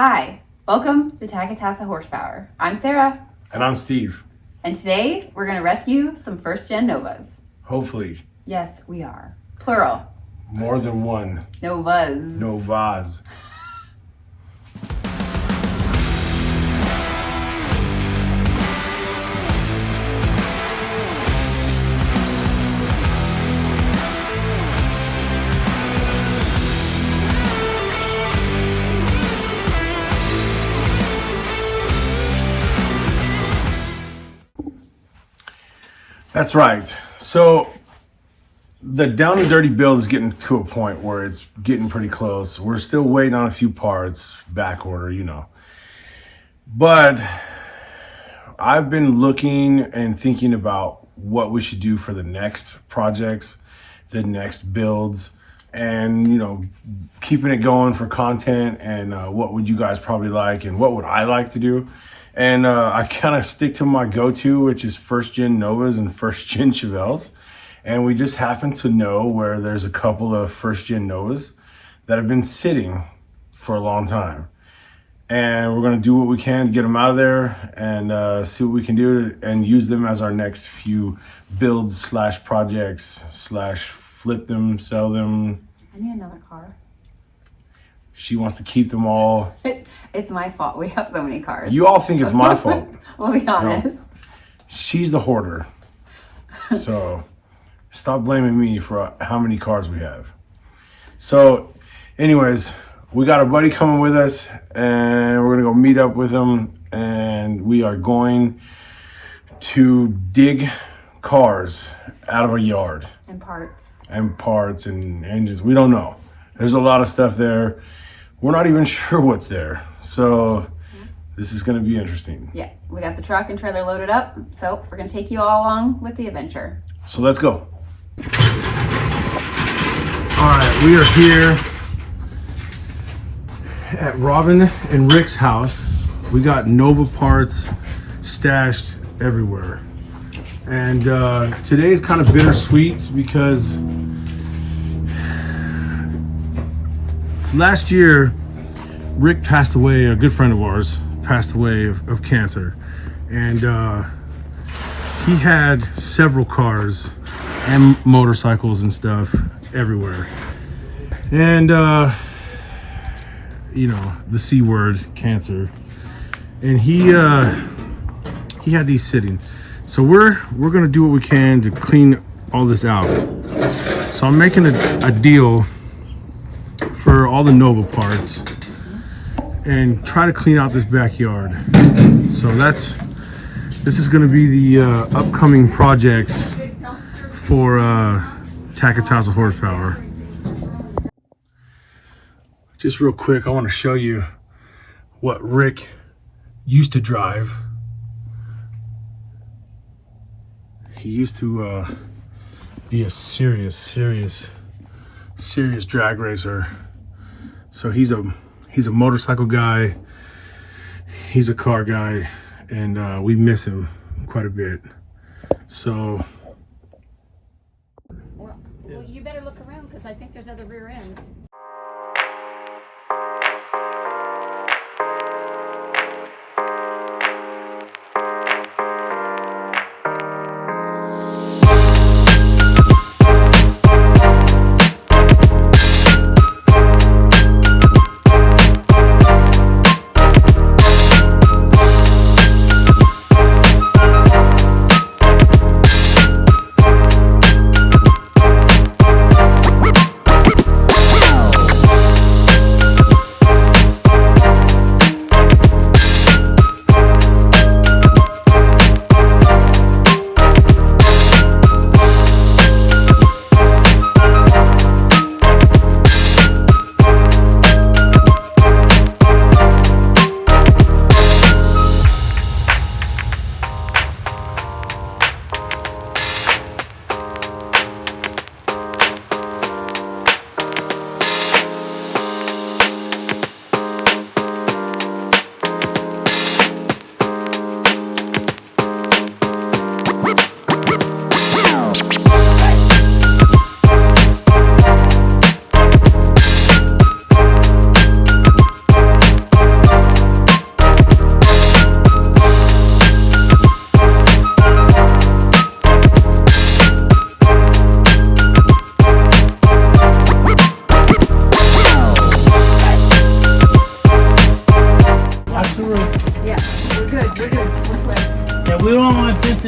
Hi, welcome to Tagatassa Horsepower. I'm Sarah. And I'm Steve. And today we're going to rescue some first-gen Novas. Hopefully. Yes, we are. Plural. More than one. Novas. Novas. That's right. So the down and dirty build is getting to a point where it's getting pretty close. We're still waiting on a few parts, back order, you know. But I've been looking and thinking about what we should do for the next projects, the next builds, and, you know, keeping it going for content and what would you guys probably like and what would I like to do. And I kind of stick to my go-to, which is first-gen Novas and first-gen Chevelles. And we just happen to know where there's a couple of first-gen Novas that have been sitting for a long time. And we're going to do what we can to get them out of there and see what we can do and use them as our next few builds slash projects slash flip them, sell them. I need another car. She wants to keep them all. It's my fault. We have so many cars. You all think it's my fault. We'll be honest. No, she's the hoarder. So stop blaming me for how many cars we have. So anyways, we got a buddy coming with us and we're going to go meet up with him. And we are going to dig cars out of a yard. And parts. And parts and engines. We don't know. There's a lot of stuff there. We're not even sure what's there. So this is going to be interesting. Yeah, we got the truck and trailer loaded up. So we're going to take you all along with the adventure. So let's go. All right, we are here at Robin and Rick's house. We got Nova parts stashed everywhere. And today is kind of bittersweet because last year, Rick passed away, a good friend of ours, passed away of cancer. And he had several cars and motorcycles and stuff everywhere. And, you know, the C word, cancer. And he had these sitting. So we're gonna do what we can to clean all this out. So I'm making a deal for all the Nova parts and try to clean out this backyard. So this is going to be the upcoming projects for Tagatassa Horsepower. Just real quick, I want to show you what Rick used to drive. He used to be a serious drag racer. So he's a motorcycle guy, he's a car guy, and we miss him quite a bit. So well, you better look around because I think there's other rear ends.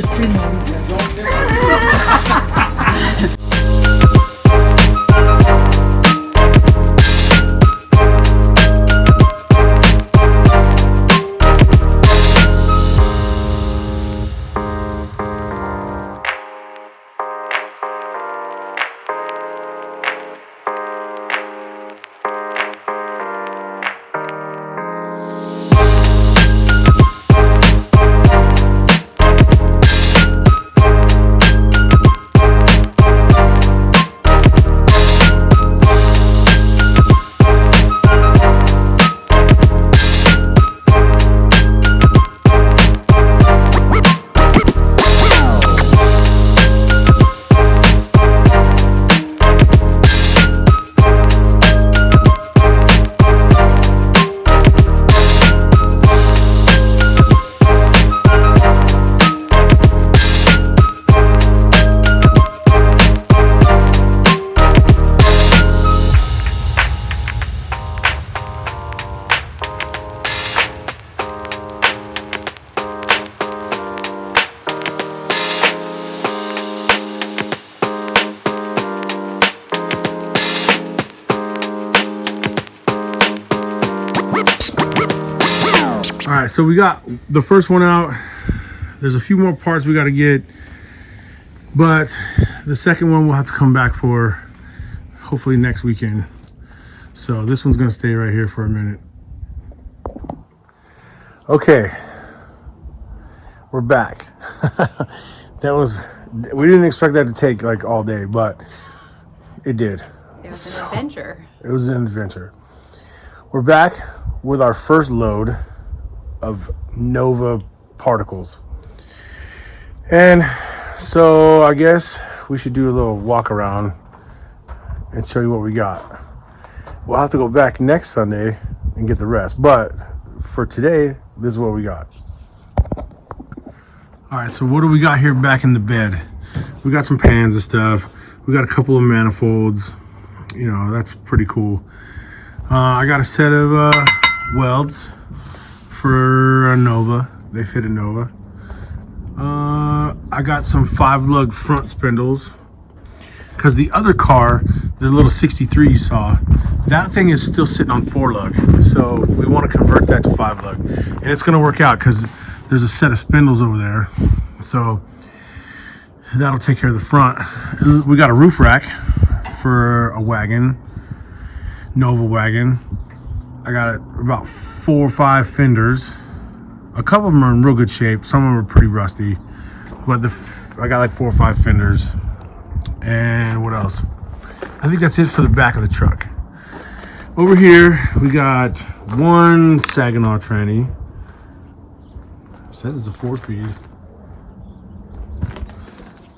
just trim them. All right, so we got the first one out. There's a few more parts we got to get, but the second one we'll have to come back for hopefully next weekend. So this one's gonna stay right here for a minute. Okay, we're back. We didn't expect that to take like all day, but it did. It was an adventure. It was an adventure. We're back with our first load of Nova particles. And so I guess we should do a little walk around and show you what we got. We'll have to go back next Sunday and get the rest, but for today, this is what we got. All right, so what do we got here back in the bed? We got some pans and stuff. We got a couple of manifolds. You know, that's pretty cool. I got a set of welds for a Nova. They fit a Nova. I got some 5-lug front spindles because the other car, the little 63 you saw, that thing is still sitting on 4-lug. So we want to convert that to 5-lug, and it's going to work out because there's a set of spindles over there. So that'll take care of the front. We got a roof rack for a wagon, Nova wagon. I got about 4 or 5 fenders. A couple of them are in real good shape. Some of them are pretty rusty. But I got like 4 or 5 fenders. And what else? I think that's it for the back of the truck. Over here, we got one Saginaw tranny. It says it's a 4-speed.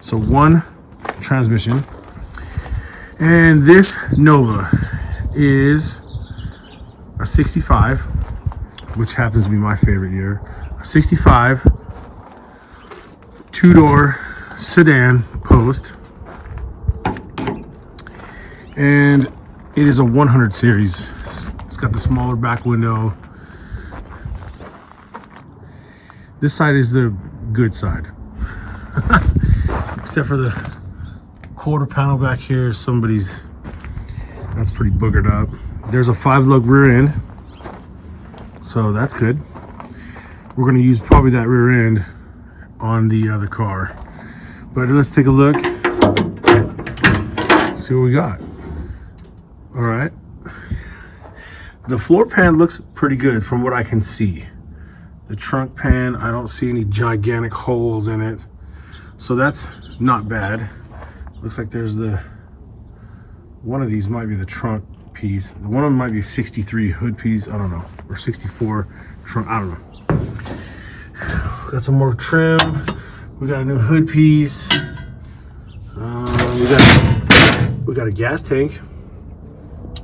So one transmission. And this Nova is a 65, which happens to be my favorite year. A 65 2-door sedan post, and it is a 100 series. It's got the smaller back window. This side is the good side, except for the quarter panel back here. That's pretty boogered up. There's a 5-lug rear end, so that's good. We're gonna use probably that rear end on the other car. But let's take a look, see what we got. All right. The floor pan looks pretty good from what I can see. The trunk pan, I don't see any gigantic holes in it. So that's not bad. Looks like there's one of these might be the trunk piece. The one of them might be a 63 hood piece, I don't know, or 64 trunk, I don't know. Got some more trim. We got a new hood piece. We got a gas tank.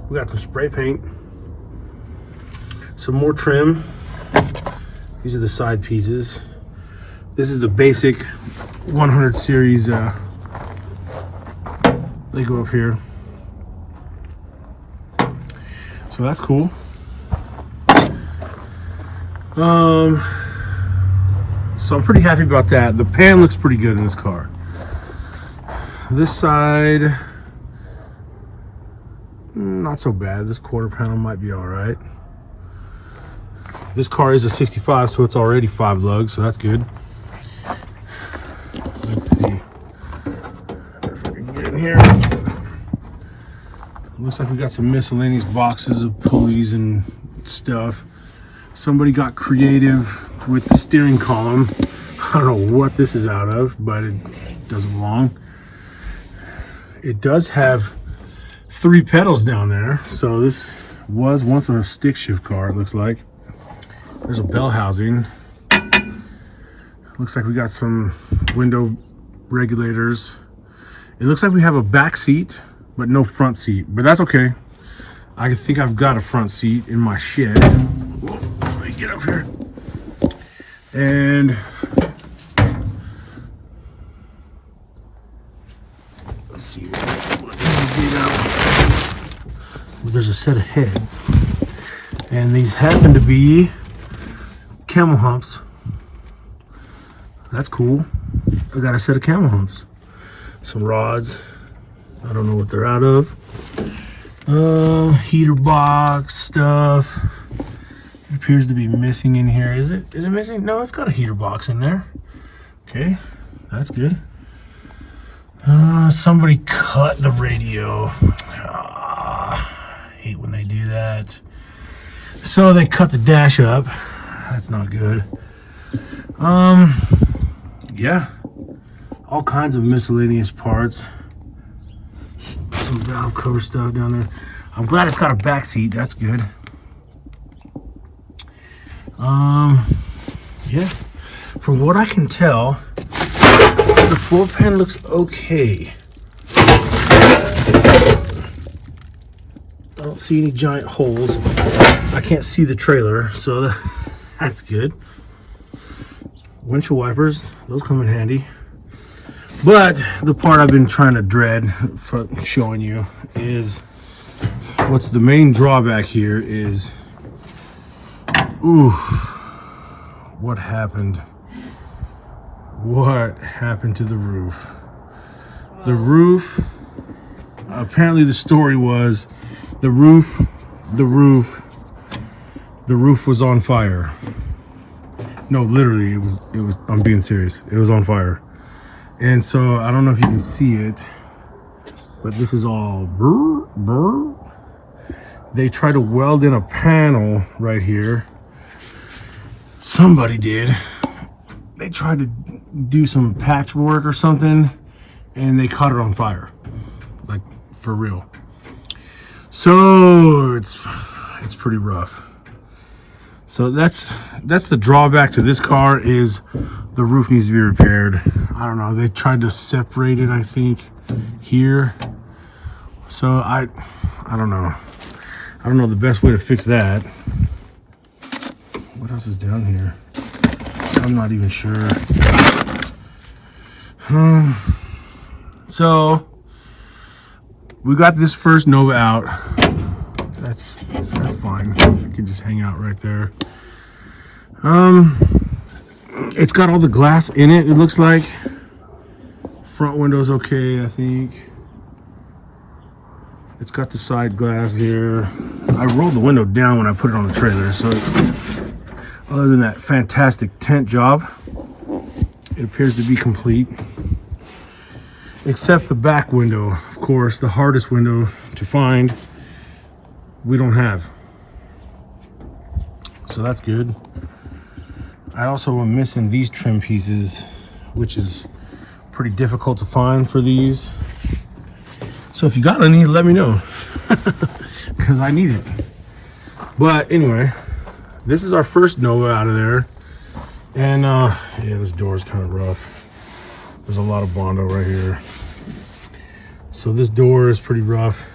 We got some spray paint. Some more trim. These are the side pieces. This is the basic 100 series. They go up here. So that's cool. So I'm pretty happy about that. The pan looks pretty good in this car. This side, not so bad. This quarter panel might be all right. This car is a 65, so it's already 5 lugs, so that's good. Let's see if I can get in here. Looks like we got some miscellaneous boxes of pulleys and stuff. Somebody got creative with the steering column. I don't know what this is out of, but it doesn't belong. It does have 3 pedals down there, so this was once a stick shift car, it looks like. There's a bell housing. Looks like we got some window regulators. It looks like we have a back seat, but no front seat, but that's okay. I think I've got a front seat in my shed. Whoa, let me get up here. And let's see. There's a set of heads, and these happen to be camel humps. That's cool. I got a set of camel humps. Some rods. I don't know what they're out of. Heater box stuff. It appears to be missing in here. Is it missing? No, it's got a heater box in there. Okay, that's good. Somebody cut the radio. Hate when they do that. So they cut the dash up. That's not good. Yeah, all kinds of miscellaneous parts. Some valve cover stuff down there. I'm glad it's got a back seat. That's good. Yeah, from what I can tell, the floor pan looks okay. I don't see any giant holes. I can't see the trailer, so that's good. Windshield wipers, those come in handy. But the part I've been trying to dread for showing you is what's the main drawback here is, ooh, what happened? What happened to the roof? The roof, apparently the story was the roof was on fire. No, literally, it was, I'm being serious. It was on fire. And so, I don't know if you can see it, but this is all brr, brr. They tried to weld in a panel right here. Somebody did. They tried to do some patchwork or something, and they caught it on fire. Like, for real. So, it's pretty rough. So that's the drawback to this car is the roof needs to be repaired. I don't know. They tried to separate it, I think, here. So I don't know. I don't know the best way to fix that. What else is down here? I'm not even sure. So we got this first Nova out. That's fine. I can just hang out right there. It's got all the glass in it, it looks like. Front window's okay, I think. It's got the side glass here. I rolled the window down when I put it on the trailer, so other than that fantastic tent job, it appears to be complete. Except the back window, of course, the hardest window to find, we don't have. So that's good. I also am missing these trim pieces, which is pretty difficult to find for these. So if you got any, let me know, because I need it. But anyway, this is our first Nova out of there. And yeah, this door is kind of rough. There's a lot of Bondo right here. So this door is pretty rough.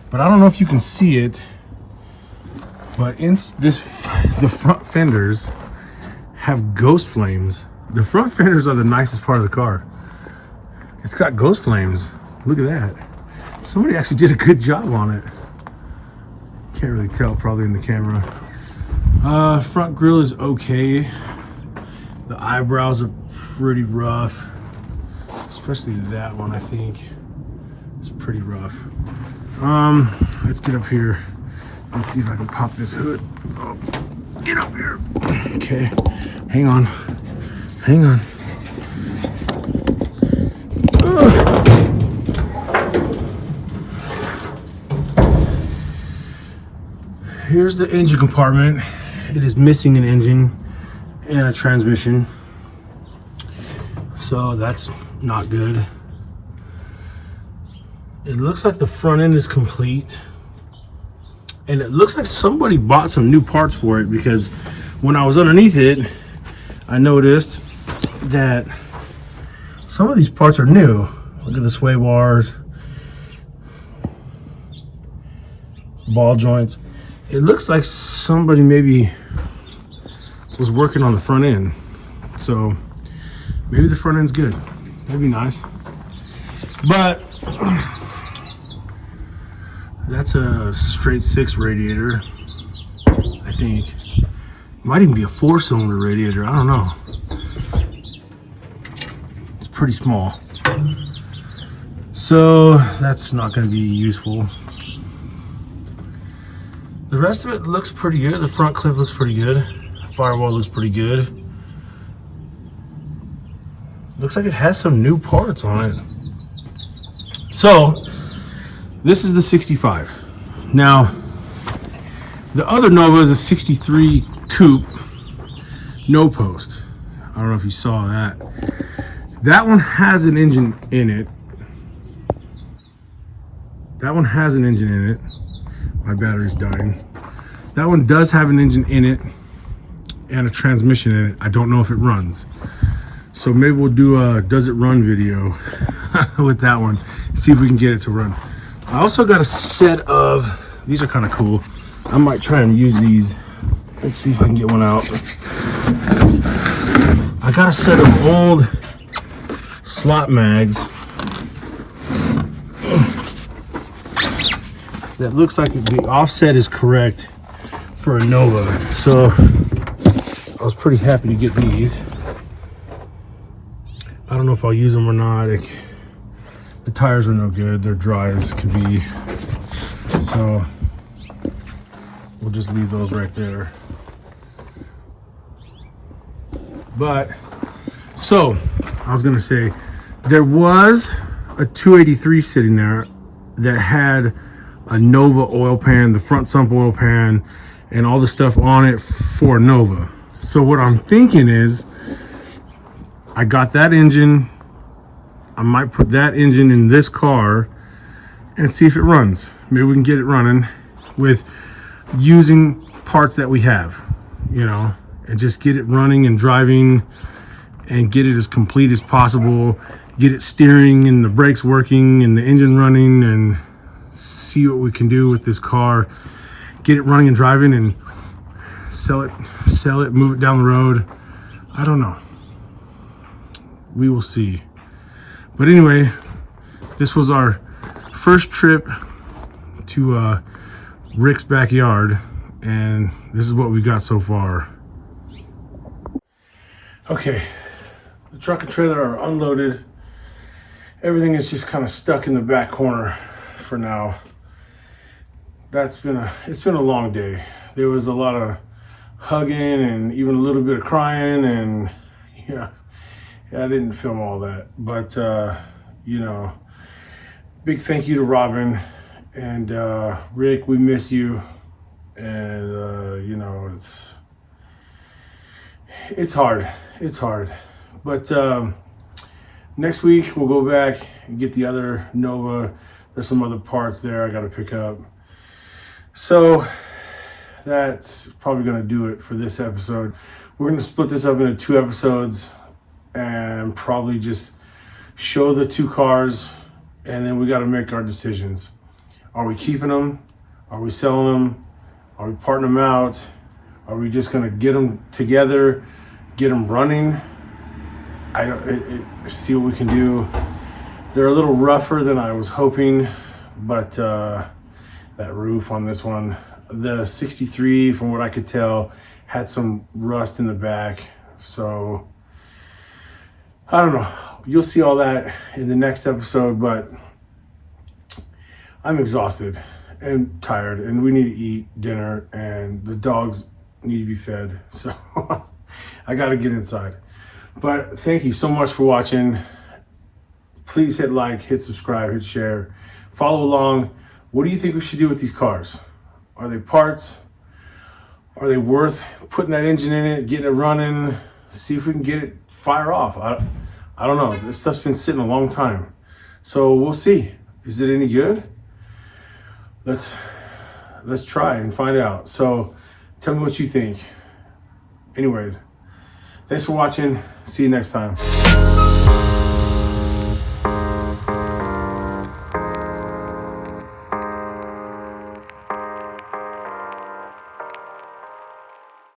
But I don't know if you can see it, but in this, the front fenders have ghost flames. The front fenders are the nicest part of the car. It's got ghost flames. Look at that. Somebody actually did a good job on it. Can't really tell probably in the camera. Front grille is okay. The eyebrows are pretty rough, especially that one. I think it's pretty rough. Let's get up here and see if I can pop this hood. Oh, get up here. Okay, hang on. Here's the engine compartment. It is missing an engine and a transmission, so that's not good. It looks like the front end is complete, and it looks like somebody bought some new parts for it, because when I was underneath it, I noticed that some of these parts are new. Look at the sway bars, ball joints. It looks like somebody maybe was working on the front end. So maybe the front end's good. That'd be nice. But that's a straight 6 radiator, I think. Might even be a 4-cylinder radiator, I don't know. It's pretty small. So that's not gonna be useful. The rest of it looks pretty good. The front clip looks pretty good. The firewall looks pretty good. Looks like it has some new parts on it. So, this is the 65. Now, the other Nova is a 63 Coupe, no post. I don't know if you saw that. That one has an engine in it. My battery's dying. That one does have an engine in it and a transmission in it. I don't know if it runs. So maybe we'll do a does it run video with that one. See if we can get it to run. I also got a set of, these are kind of cool. I might try and use these. Let's see if I can get one out. I got a set of old slot mags that looks like the offset is correct for a Nova. So I was pretty happy to get these. I don't know if I'll use them or not. The tires are no good. They're dry as can be. So we'll just leave those right there. But, so I was gonna say, there was a 283 sitting there that had a Nova oil pan, the front sump oil pan, and all the stuff on it for Nova. So what I'm thinking is, I got that engine. I might put that engine in this car and see if it runs. Maybe we can get it running with using parts that we have, you know, and just get it running and driving and get it as complete as possible. Get it steering and the brakes working and the engine running, and see what we can do with this car. Get it running and driving and sell it, move it down the road. I don't know. We will see. But anyway, this was our first trip to Rick's backyard, and this is what we got so far. Okay, the truck and trailer are unloaded. Everything is just kind of stuck in the back corner for now. It's been a long day. There was a lot of hugging and even a little bit of crying, and yeah, I didn't film all that. But you know, big thank you to Robin and Rick. We miss you, and you know, it's hard. But next week we'll go back and get the other Nova. There's some other parts there I got to pick up. So that's probably going to do it for this episode. We're going to split this up into 2 episodes and probably just show the 2 cars, and then we got to make our decisions. Are we keeping them? Are we selling them? Are we parting them out? Are we just going to get them together, get them running? See what we can do. They're a little rougher than I was hoping, but that roof on this one, the 63, from what I could tell, had some rust in the back. So I don't know. You'll see all that in the next episode, but I'm exhausted and tired, and we need to eat dinner, and the dogs need to be fed. So I got to get inside. But thank you so much for watching. Please hit like, hit subscribe, hit share, follow along. What do you think we should do with these cars? Are they parts? Are they worth putting that engine in it, getting it running, see if we can get it fire off? I don't know. This stuff's been sitting a long time. So we'll see. Is it any good? Let's try and find out. So tell me what you think. Anyways, thanks for watching. See you next time.